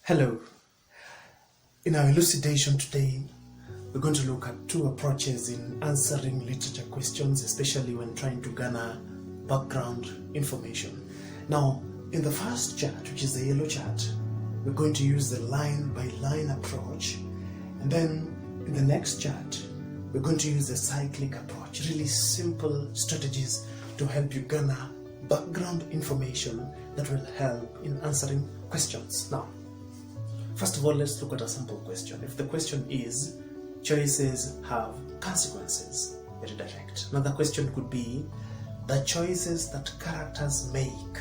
Hello. In our elucidation today, we're going to look at two approaches in answering literature questions, especially when trying to garner background information. Now, in the first chart, which is the yellow chart, we're going to use the line-by-line approach. And then in the next chart, we're going to use the cyclic approach. Really simple strategies to help you garner background information that will help in answering questions. Now, first of all, let's look at a simple question. If the question is, choices have consequences, very direct. Another question could be, the choices that characters make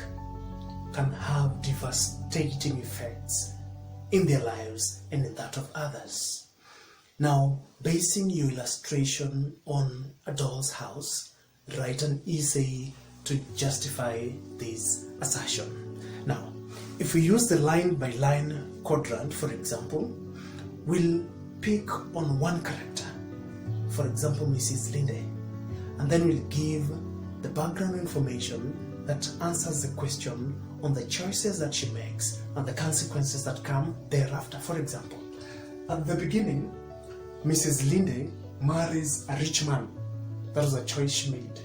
can have devastating effects in their lives and in that of others. Now, basing your illustration on a doll's house, write an essay to justify this assertion. Now, if we use the line-by-line quadrant, for example, we'll pick on one character, for example, Mrs. Linde, and then we'll give the background information that answers the question on the choices that she makes and the consequences that come thereafter. For example, at the beginning, Mrs. Linde marries a rich man. That was a choice she made.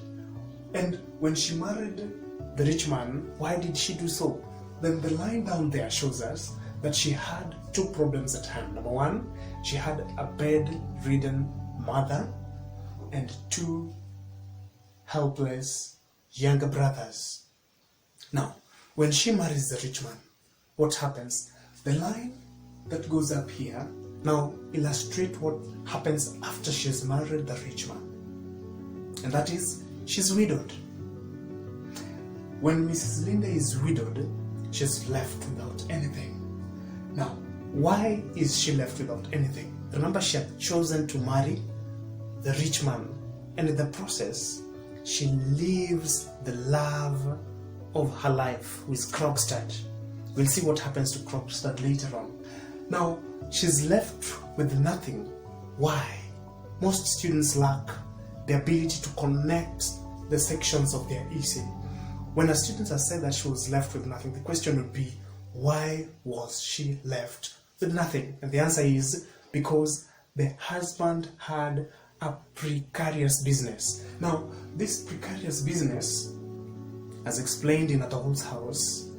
And when she married the rich man, why did she do so? Then the line down there shows us that she had two problems at hand. Number one, she had a bedridden mother and two helpless younger brothers. Now, when she marries the rich man, what happens? The line that goes up here now illustrate what happens after she's married the rich man. And that is, she's widowed. When Mrs. Linde is widowed, she's left without anything. Now, why is she left without anything? Remember, she had chosen to marry the rich man, and in the process, she leaves the love of her life with Krogstad. We'll see what happens to Krogstad later on. Now, she's left with nothing. Why? Most students lack the ability to connect the sections of their essay. When a student has said that she was left with nothing, the question would be, why was she left with nothing? And the answer is because the husband had a precarious business. Now, this precarious business, as explained in A Doll's House,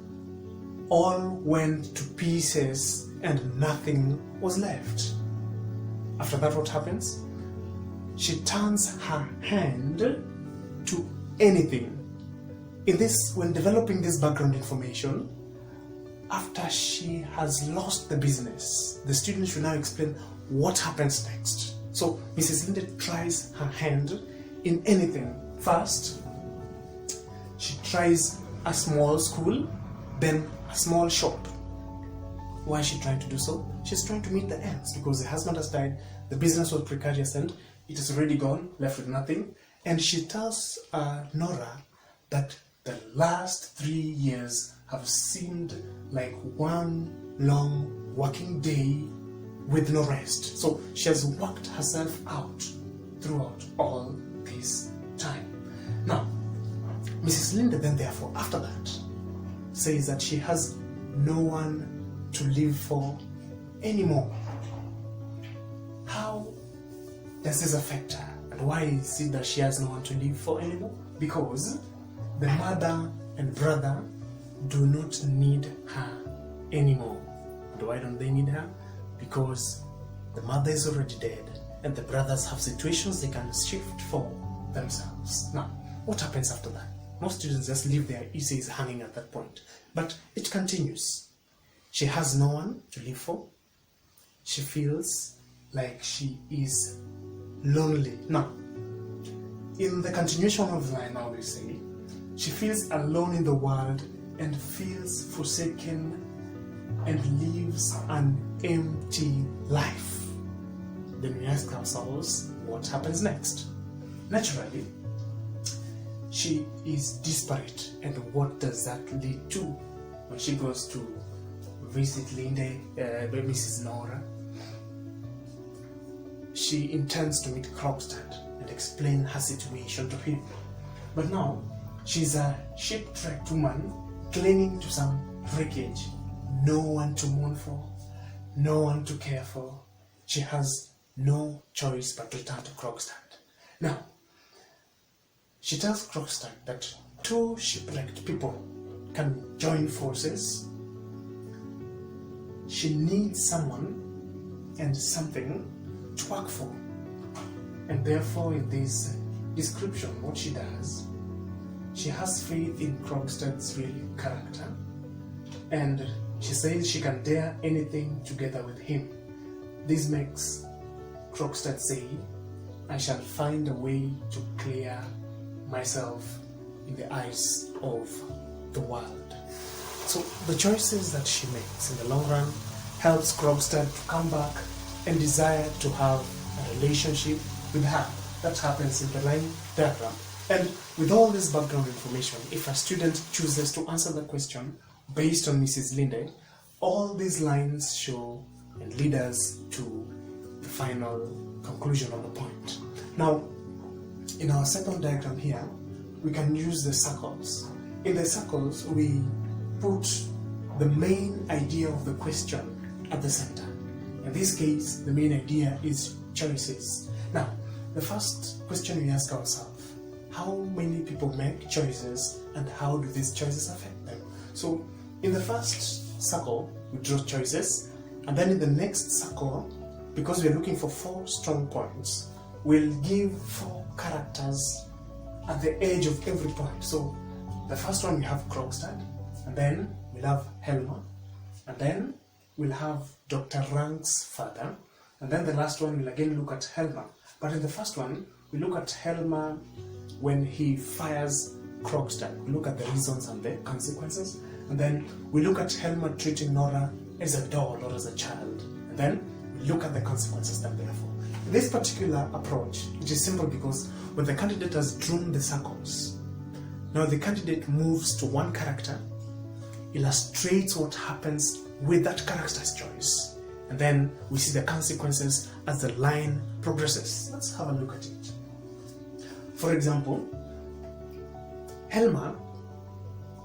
all went to pieces and nothing was left. After that, what happens? She turns her hand to anything. In this, when developing this background information, after she has lost the business, the student should now explain what happens next. So Mrs. Linde tries her hand in anything. First, she tries a small school, then a small shop. Why is she trying to do so? She's trying to meet the ends because the husband has died, the business was precarious and it is already gone, left with nothing. And she tells Nora that the last 3 years have seemed like one long working day with no rest. So she has worked herself out throughout all this time. Now, Mrs. Linde then therefore, after that, says that she has no one to live for anymore. How does this affect her? And why is it that she has no one to live for anymore? Because the mother and brother do not need her anymore. And why don't they need her? Because the mother is already dead and the brothers have situations they can shift for themselves. Now, what happens after that? Most students just leave their essays hanging at that point. But it continues. She has no one to live for. She feels like she is lonely. Now, in the continuation of the line, now we say, she feels alone in the world and feels forsaken and lives an empty life. Then we ask ourselves, what happens next? Naturally, she is desperate. And what does that lead to? When she goes to visit Mrs. Nora, she intends to meet Krogstad and explain her situation to him. But now, she's a shipwrecked woman clinging to some wreckage, no one to mourn for, no one to care for. She has no choice but to return to Krogstad. Now, she tells Krogstad that two shipwrecked people can join forces. She needs someone and something to work for. And therefore, in this description, what she does, she has faith in Krogstad's real character, and she says she can dare anything together with him. This makes Kcse say, I shall find a way to clear myself in the eyes of the world. So the choices that she makes in the long run helps Kcse to come back and desire to have a relationship with her. That happens in the line diagram. And with all this background information, if a student chooses to answer the question based on Mrs. Linde, all these lines show and lead us to the final conclusion of the point. Now, in our second diagram here, we can use the circles. In the circles, we put the main idea of the question at the center. In this case, the main idea is choices. Now, the first question we ask ourselves, how many people make choices and how do these choices affect them? So, in the first circle, we draw choices, and then in the next circle, because we're looking for 4 strong points, we'll give 4 characters at the edge of every point. So, the first one we have Krogstad, and then we'll have Helma, and then we'll have Dr. Rank's father, and then the last one we'll again look at Helma. But in the first one, we look at Helma when he fires Krogstad. We look at the reasons and the consequences, and then we look at Helma treating Nora as a doll or as a child, and then we look at the consequences then therefore. In this particular approach, it is simple because when the candidate has drawn the circles, now the candidate moves to one character, illustrates what happens with that character's choice, and then we see the consequences as the line progresses. Let's have a look at it. For example, Helma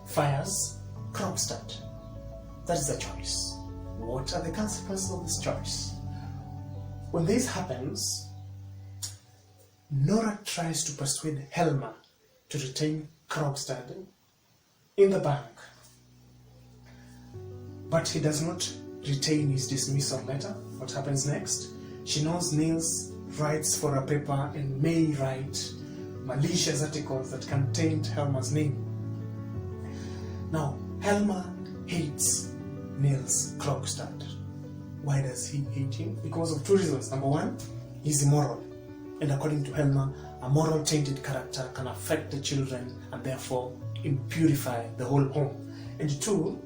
fires Krogstad. That is a choice. What are the consequences of this choice? When this happens, Nora tries to persuade Helma to retain Krogstad in the bank, but he does not retain his dismissal letter. What happens next? She knows Niels writes for a paper and may write malicious articles that can taint Helma's name. Now, Helma hates Niels Krogstad. Why does he hate him? Because of 2 reasons. Number 1, he's immoral. And according to Helma, a moral tainted character can affect the children and therefore impurify the whole home. And 2,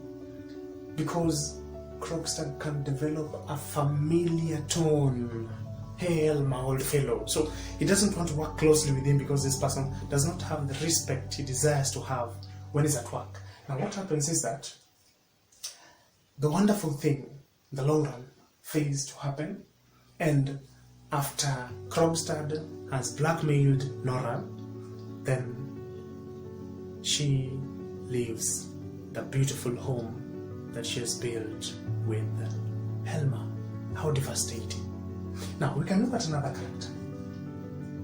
because Krogstad can develop a familiar tone. Hey, my old fellow. So he doesn't want to work closely with him because this person does not have the respect he desires to have when he's at work. Now what happens is that the wonderful thing in the long run fails to happen, and after Krogstad has blackmailed Nora, then she leaves the beautiful home that she has built with Helma. How devastating. Now we can look at another character,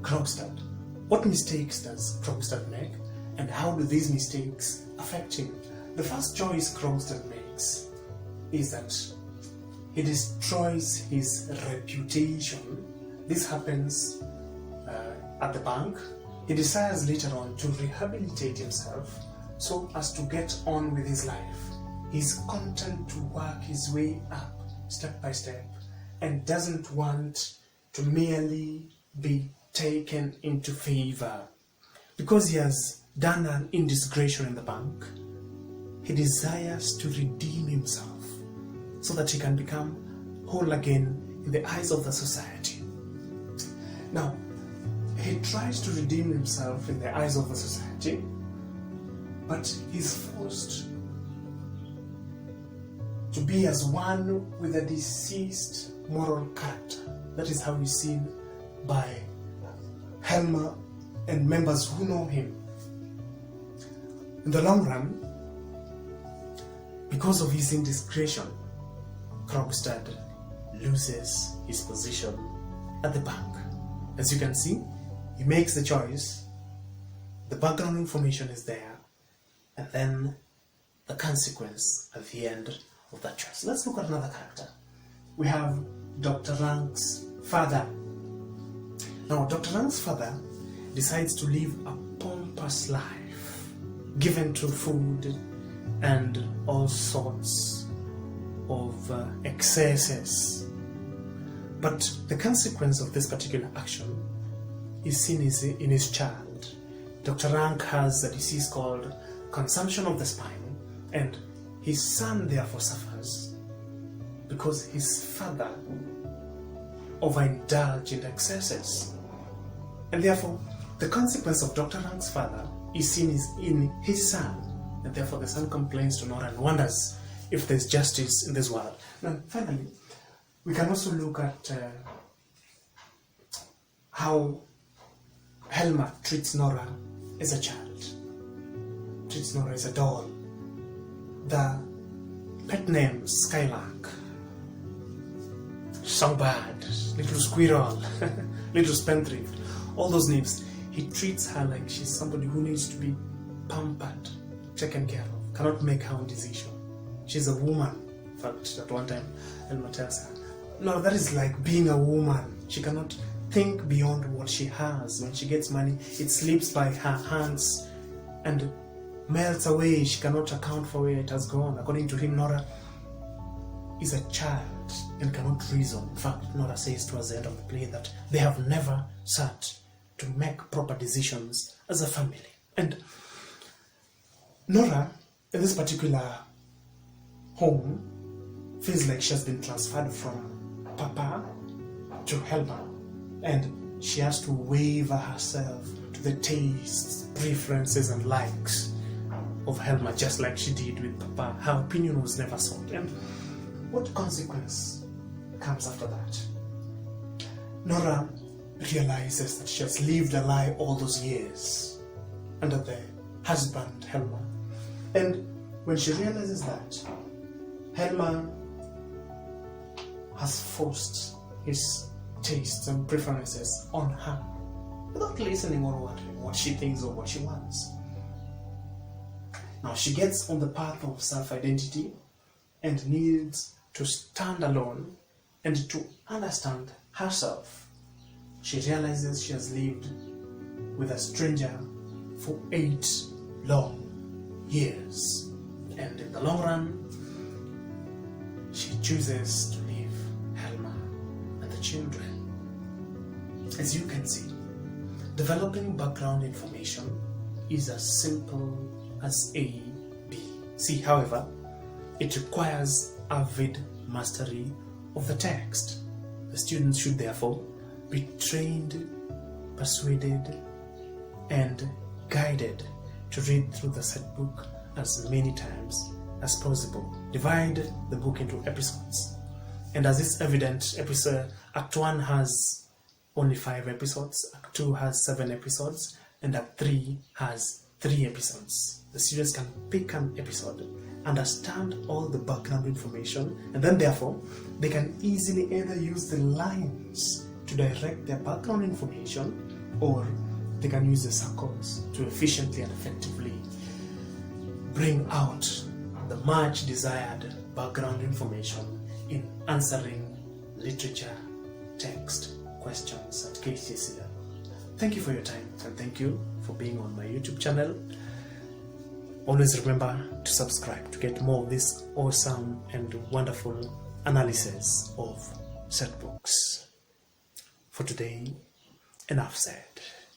Krogstad. What mistakes does Krogstad make, and how do these mistakes affect him? The first choice Krogstad makes is that he destroys his reputation. This happens at the bank. He desires later on to rehabilitate himself so as to get on with his life. He's content to work his way up step by step and doesn't want to merely be taken into favor. Because he has done an indiscretion in the bank, he desires to redeem himself so that he can become whole again in the eyes of the society. Now, he tries to redeem himself in the eyes of the society, but he's forced to be as one with a deceased moral character. That is how he's seen by Helma and members who know him. In the long run, because of his indiscretion, Krogstad loses his position at the bank. As you can see, he makes the choice, the background information is there, and then the consequence at the end of that choice. Let's look at another character. We have Dr. Rank's father. Now, Dr. Rank's father decides to live a pompous life, given to food and all sorts of excesses. But the consequence of this particular action is seen in his child. Dr. Rank has a disease called consumption of the spine, and his son therefore suffers because his father overindulged in excesses. And therefore, the consequence of Dr. Rank's father is seen in his son, and therefore the son complains to Nora and wonders if there's justice in this world. Now, finally, we can also look at how Helma treats Nora as a child, treats Nora as a doll. The pet names Skylark, Songbird, Little Squirrel, Little Spendthrift, all those names, he treats her like she's somebody who needs to be pampered, taken care of, cannot make her own decision. She's a woman. In fact, at one time, Helma tells her, no, that is like being a woman. She cannot think beyond what she has. When she gets money, it slips by her hands and melts away. She cannot account for where it has gone. According to him, Nora is a child and cannot reason. In fact, Nora says towards the end of the play that they have never sat to make proper decisions as a family. And Nora, in this particular home, feels like she has been transferred from Papa to Helma, and she has to waver herself to the tastes, preferences and likes of Helma, just like she did with Papa. Her opinion was never sought. And what consequence comes after that? Nora realizes that she has lived a lie all those years under the husband Helma, and when she realizes that, Helma has forced his tastes and preferences on her without listening or wondering what she thinks or what she wants. Now she gets on the path of self-identity and needs to stand alone and to understand herself. She realizes she has lived with a stranger for 8 long years, and in the long run she chooses to leave Helma and the children. As you can see, developing background information is as simple as A, B, C. However, it requires avid mastery of the text. The students should therefore be trained, persuaded, and guided to read through the said book as many times as possible. Divide the book into episodes, and as is evident, Act 1 has only 5 episodes, Act 2 has 7 episodes, and Act 3 has 3 episodes. The students can pick an episode, understand all the background information, and then therefore they can easily either use the lines to direct their background information, or they can use the circles to efficiently and effectively bring out the much desired background information in answering literature text questions at Kcse level. Thank you for your time, and thank you for being on my YouTube channel. Always remember to subscribe to get more of this awesome and wonderful analysis of set books. For today, enough said.